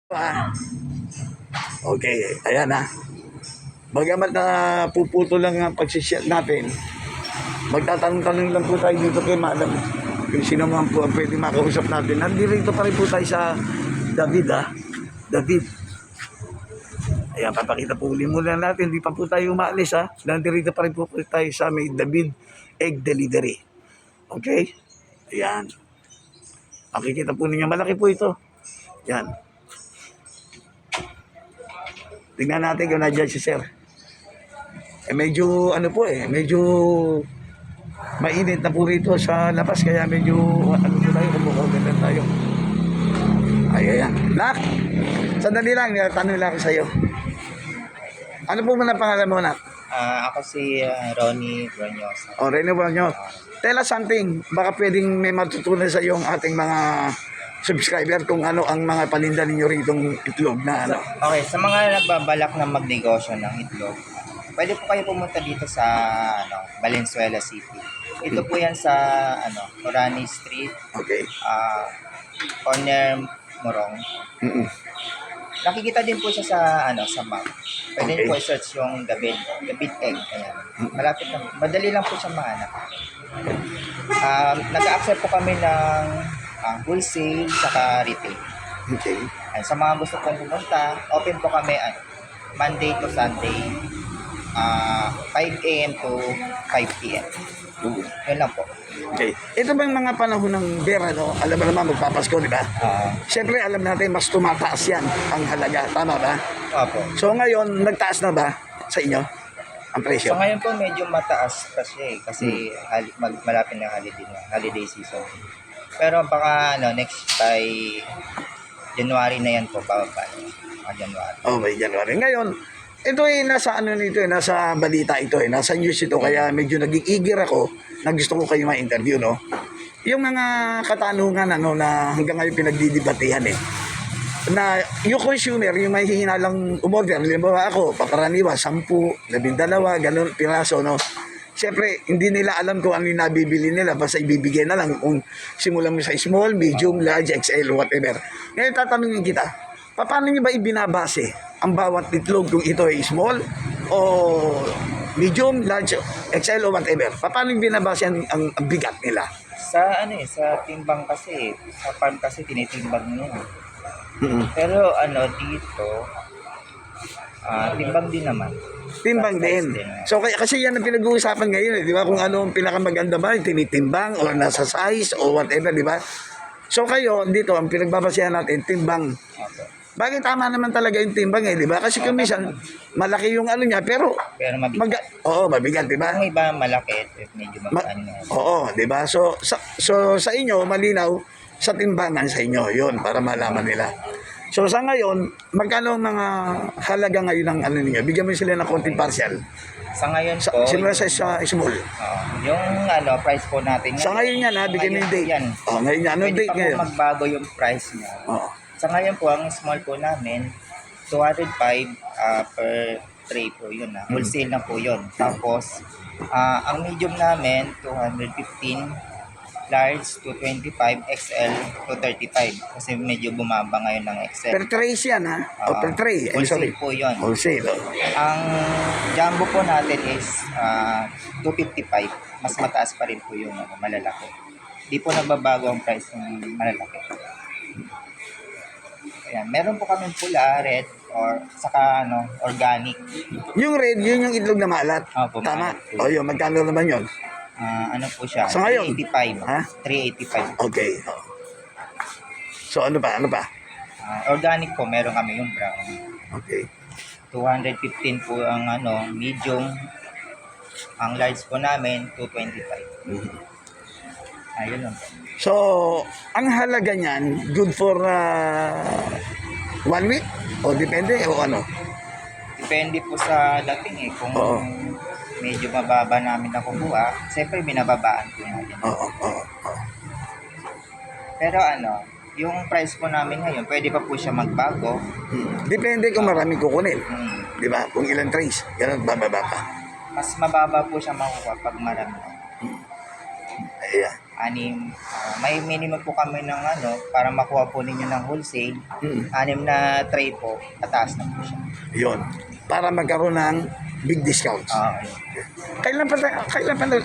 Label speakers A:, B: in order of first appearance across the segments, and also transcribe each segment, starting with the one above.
A: Ah, okay, ayan na. Bagamat na puputo lang ang pagsishare natin, magtatanong-tanong lang po tayo dito kay Madam. Kung sino man po ang pwede makausap natin. Nandito pa rin po tayo sa David, David. Ayan, papakita po uli muna natin. Hindi pa po tayo umaalis, Nandito pa rin po tayo sa may David Egg Delivery. Okay? Ayan. Makikita po ninyo, malaki po ito. Ayan. Tingnan natin kung nandiyan si Sir. Medyo medyo mainit na po rito sa labas kaya medyo po tayo, kumukulit tayo. Ayan. Nak, sandali lang, tanong lang ako sa iyo. Ano po muna pangalan mo, Nak?
B: Ako si Ronnie Bronyosa.
A: Ronnie Bronyosa. Tell us something, baka pwedeng may matutunan sa iyo ang ating mga subscriber kung ano ang mga paninda ninyo ritong itlog na ano.
B: Okay, sa mga nagbabalak na magnegosyo ng itlog, pwede po kayo pumunta dito sa Valenzuela City. Ito po yan sa Orani Street,
A: Okay.
B: corner Morong. Nakikita din po siya sa map. Pwede po i-search yung David Egg. Ayan. Malapit lang. Madali lang po siya mahanap. Nag-accept po kami ng wholesale saka retail.
A: Okay.
B: Ay, sa mga gusto pong pumunta, open po kami Monday to Sunday, 5 a.m. to 5 p.m. Yun lang po.
A: Okay. Ito ba yung mga panahon ng beer, Alam mo naman, magpapasko, di ba? Siyempre, alam natin, mas tumataas yan ang halaga. Tama ba?
B: Opo.
A: So, ngayon, nagtaas na ba sa inyo ang presyo?
B: So ngayon po medyo mataas kasi malapit na holiday season. Pero baka next by January na yan po, bababa. January.
A: Oh, may January. Ngayon, ito nasa nasa balita ito nasa news ito, kaya medyo naging eager ako na gusto ko kayo ma-interview, Yung mga katanungan, na hanggang ngayon pinagdidebatehan, na yung consumer, yung may hihinalang umorder, halimbawa ako, pakaraniwa, 10, 12, ganun, piraso, Siyempre, hindi nila alam kung ano yung nabibili nila, basta ibibigay na lang kung simulan mo sa small, medium, large, XL, whatever. Ngayon, tatanungin kita, paano nyo ba ibinabase ang bawat itlog kung ito ay small o medium, large, XL o whatever? Paano nyo binabase ang bigat nila?
B: Sa sa timbang kasi, sa farm kasi tinitimbang nila. Pero dito, timbang din naman.
A: Timbang din. So kasi yan ang pinag-uusapan ngayon, di ba? Kung ano ang pinakamaganda ba, tinitimbang o nasa size o whatever, di ba? So kayo, dito, ang pinagbabasehan natin, timbang.
B: Okay.
A: Bakit tama naman talaga yung timbang, di ba? Kasi kung minsan, malaki yung niya, pero
B: mabigat.
A: mabigat, di ba?
B: Ang iba malaki, medyo magaan na.
A: Oo, di ba? So sa inyo, malinaw, sa timbangan sa inyo, yun, para malaman nila. So sa ngayon, magkano ang mga halaga ngayon ng ninyo? Bigyan mo sila ng konting partial.
B: Sa ngayon po,
A: simula sa small.
B: yung price po natin.
A: Sa ngayon yan, bigyan mo yung date.
B: Yan.
A: Ngayon yan, anong date ngayon?
B: Pwede pa po magbago yung price niya. Sa ngayon po, ang small po namin, 205 per tray po yun. Wholesale na po yun. Tapos, ang medium namin, 215, large to 25, XL to 35. Kasi medyo bumaba ngayon ng XL.
A: Per trays yan, o per tray.
B: Wholesale po yun.
A: Wholesale.
B: Ang jumbo po natin is 255. Mas mataas pa rin po yung malalaki. Di po nagbabago ang price ng malalaki. Ayan. Meron po kami pula, red, or saka organic.
A: Yung red, yun yung itlog na maalat.
B: Opo,
A: tama.
B: maalat.
A: O yun, magkano naman yun?
B: Po siya?
A: So ngayon?
B: 385. 385.
A: Okay. So ano pa?
B: Organic po, meron kami yung brown.
A: Okay.
B: 215 po ang medium. Ang large po namin, 225. Ayun lang po.
A: So, ang halaga niyan, good for 1 week? O depende o ano?
B: Depende po sa dating Kung medyo mababa namin nakukuha, siyempre binababaan po natin. Pero yung price po namin ngayon, pwede pa po siya magbago.
A: Depende kung marami kukunin. Di ba? Kung ilang trays, ganun, bababa pa.
B: Mas mababa po siya makukuha pag marami.
A: Ayan.
B: may minimum po kami ng para makuha po ninyo ng wholesale.
A: Mm.
B: 6 na tray po, pataas na po siya.
A: Yun. Para magkaroon ng big discounts. Kailan pa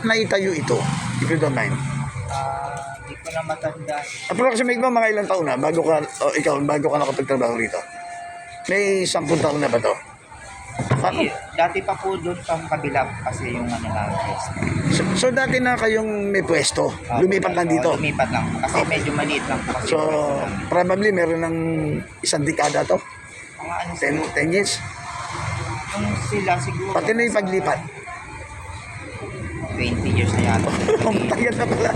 A: naitayo ito? If you don't mind.
B: Hindi ko na matanda.
A: Approximate mo mga ilang taon na bago ka nakapagtrabaho rito? May 10 taon na ba to? Paano?
B: Dati pa po doon sa kabila kasi yung namin.
A: So dati na kayong may pwesto, lumipat lang dito.
B: Lumipat lang. Kasi medyo maliit lang po kasi.
A: So probably meron ng 1 dekada to?
B: Mga
A: 10 years?
B: Yung sila siguro.
A: Pati na yung paglipat.
B: 20 years na yata.
A: Matagal na pala.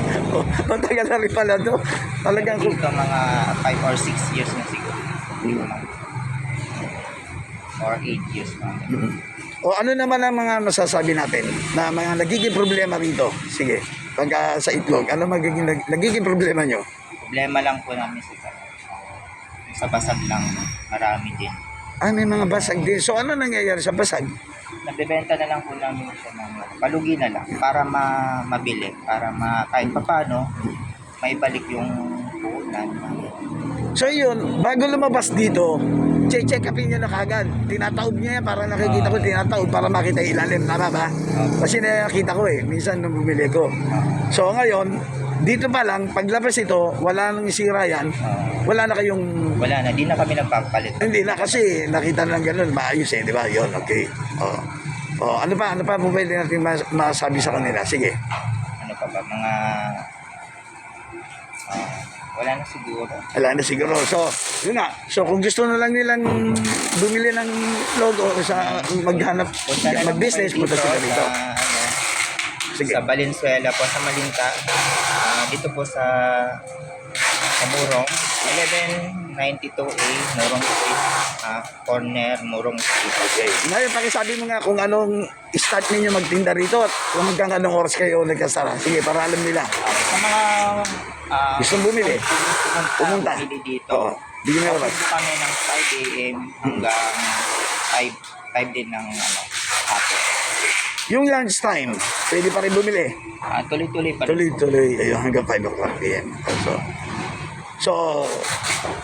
A: Matagal na rin pala to. Talagang
B: Dito mga 5 or 6 years na siguro. Hindi ko lang. Or 8 years na.
A: O ano naman ang mga masasabi natin na mga nagiging problema rito? Sige, pagka sa itlog, ano nagiging problema nyo?
B: Problema lang po namin sa basag lang. Marami din.
A: May mga basag din. So ano nangyayari sa basag?
B: Nagbebenta na lang po namin siya ng palugi na lang para mabili. Para kahit papano, may balik yung puhunan.
A: So yun, bago lumabas dito, check upin niya na kagad. Tinataob niya yan para nakikita ko, tinataob para makita yung ilalim. Tama ba? Kasi nakita ko minsan nung bumili ko. So ngayon, dito pa lang, paglabas ito, wala nang isira yan, wala na kayong...
B: Wala na, di na kami nagpapalit.
A: Hindi na kasi nakita na lang ganun, maayos di ba? Yun, okay. Ano pa po pwede natin masabi sa kanila? Sige.
B: Ano pa ba, mga... wala na siguro.
A: Wala na siguro. So, yun nga. So, kung gusto na lang nilang bumili ng logo sa maghanap, mag-business, punta sila dito. Sige.
B: Sa Valenzuela po, sa Malinta. Dito po sa Murong. 1192A, Murong Street. Corner, Murong Street.
A: Okay. Ngayon, pakisabi mo nga kung anong start ninyo magtinda rito at kung hanggang anong oras kayo nagkasara. Sige, para alam nila.
B: Sa mga
A: Gustong bumili? Pumunta.
B: Bumili dito.
A: Oo. Bigyan mo oras.
B: Dito kami ng 5 a.m. hanggang 5 din ng hapon.
A: Yung lunch time, pwede pa rin bumili.
B: Tuloy-tuloy pa rin.
A: Tuloy-tuloy, ayun, hanggang 5 o'clock p.m. So,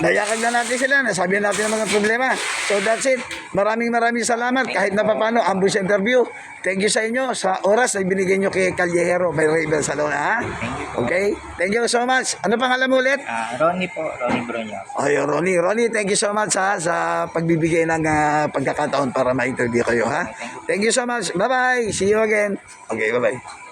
A: nayakan na natin sila, nasabi natin ang mga problema. So, that's it. Maraming salamat. Kahit na papano, ambush interview. Thank you sa inyo sa oras na ibinigay nyo kay Callejero by Raybel Salona, ha? Okay? Thank you so much. Ano pangalan mo ulit?
B: Ronnie po, Ronnie Bronyo.
A: Ay, Ronnie, thank you so much sa pagbibigay ng pagkakataon para ma-interview kayo, ha? Thank you so much. Bye-bye. See you again. Okay, bye-bye.